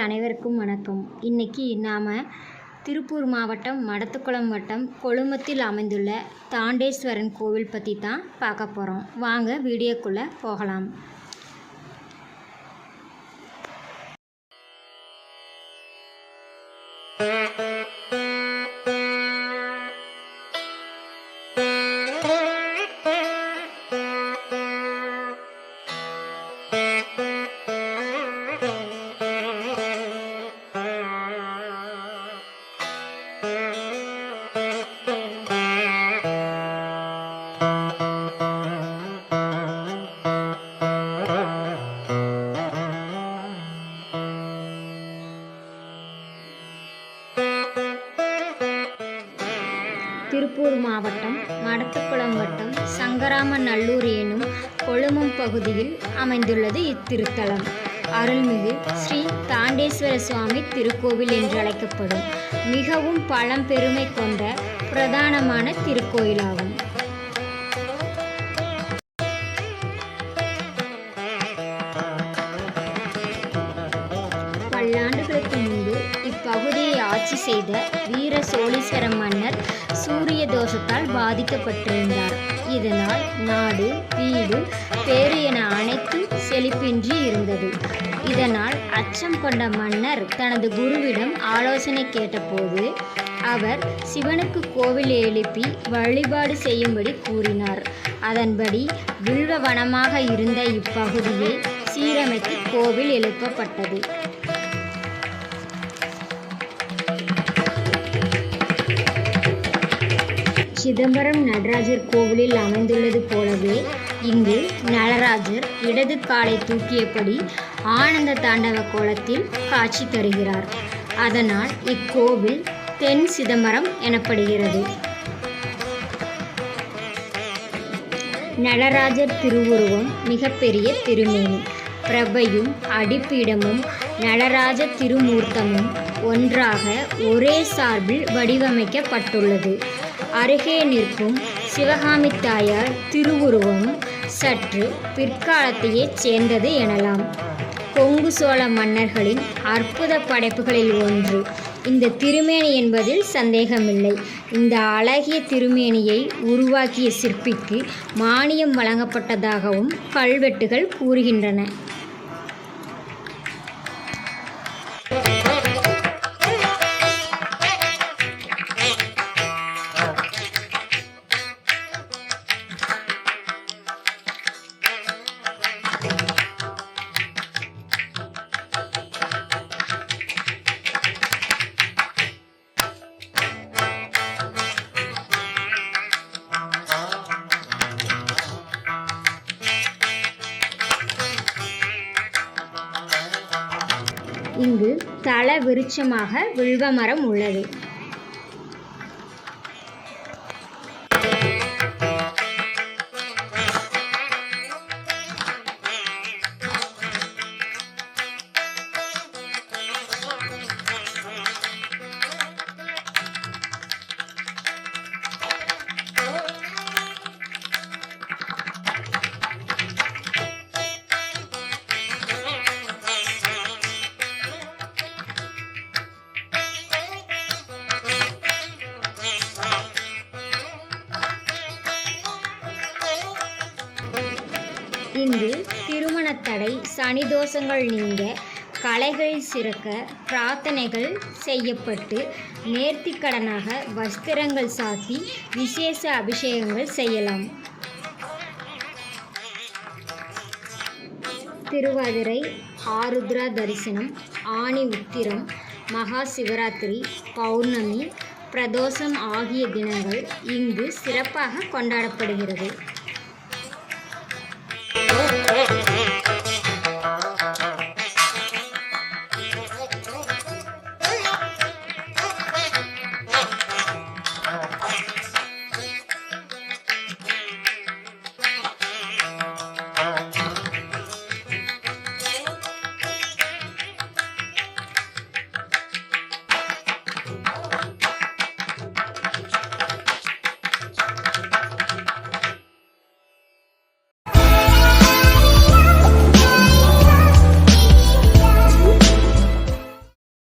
அனைவருக்கும் வணக்கம். இன்னைக்கு நாம் திருப்பூர் மாவட்டம் மடத்துக்குளம் வட்டம் கொழுமத்தில் அமைந்துள்ள தாண்டேஸ்வரன் கோவில் பற்றி தான் பார்க்க போகிறோம். வாங்க வீடியோக்குள்ளே போகலாம். திருப்பூர் மாவட்டம் மடத்துக்குளம் வட்டம் சங்கராமநல்லூர் எனும் கொழுமம் பகுதியில் அமைந்துள்ளது இத்திருத்தலம். அருள்மிகு ஸ்ரீ தாண்டேஸ்வர சுவாமி திருக்கோவில் என்று அழைக்கப்படும் மிகவும் பழம்பெருமை கொண்ட பிரதானமான திருக்கோயிலாகும். பல்லாண்டுகளுக்கு முன்பு இப்பகுதியை ஆட்சி செய்த வீர சோழீஸ்வர மன்னர் சூரிய தோஷத்தால் பாதிக்கப்பட்டிருந்தார். இதனால் நாடு வீடு பேறு என அனைத்தும் செழிப்பின்றி இருந்தது. இதனால் அச்சம் கொண்ட மன்னர் தனது குருவிடம் ஆலோசனை கேட்டபோது அவர் சிவனுக்கு கோவில் எழுப்பி வழிபாடு செய்யும்படி கூறினார். அதன்படி வில்வ வனமாக இருந்த இப்பகுதியை சீரமைத்து கோவில் எழுப்பப்பட்டது. சிதம்பரம் நடராஜர் கோவிலில் அமைந்துள்ளது போலவே இங்கு நடராஜர் இடது காலை தூக்கியபடி ஆனந்த தாண்டவ கோலத்தில் காட்சி தருகிறார். அதனால் இக்கோவில் தென் சிதம்பரம் எனப்படுகிறது. நடராஜர் திருவுருவம் மிகப்பெரிய திருமேனி. பிரபையும் அடிப்பீடமும் நடராஜ திருமூர்த்தமும் ஒன்றாக ஒரே சார்பில் வடிவமைக்கப்பட்டுள்ளது. அருகே நிற்கும் சிவகாமி தாயார் திருவுருவம் சற்று பிற்காலத்தையே சேர்ந்தது எனலாம். கொங்கு சோழ மன்னர்களின் அற்புத படைப்புகளில் ஒன்று இந்த திருமேனி என்பதில் சந்தேகமில்லை. இந்த அழகிய திருமேனியை உருவாக்கிய சிற்பிக்கு மானியம் வழங்கப்பட்டதாகவும் கல்வெட்டுகள் கூறுகின்றன. இங்கு தல விருட்சமாக வில்வமரம் உள்ளது. இங்கு திருமணத்தடை சனி தோஷங்கள் நீங்க கலைகள் சிறக்க பிரார்த்தனைகள் செய்யப்பட்டு நேர்த்திக்கடனாக வஸ்திரங்கள் சாத்தி விசேஷ அபிஷேகங்கள் செய்யலாம். திருவாதிரை, ஆருத்ரா தரிசனம், ஆனி உத்திரம், மகா சிவராத்திரி, பௌர்ணமி, பிரதோஷம் ஆகிய தினங்கள் இங்கு சிறப்பாக கொண்டாடப்படுகிறது.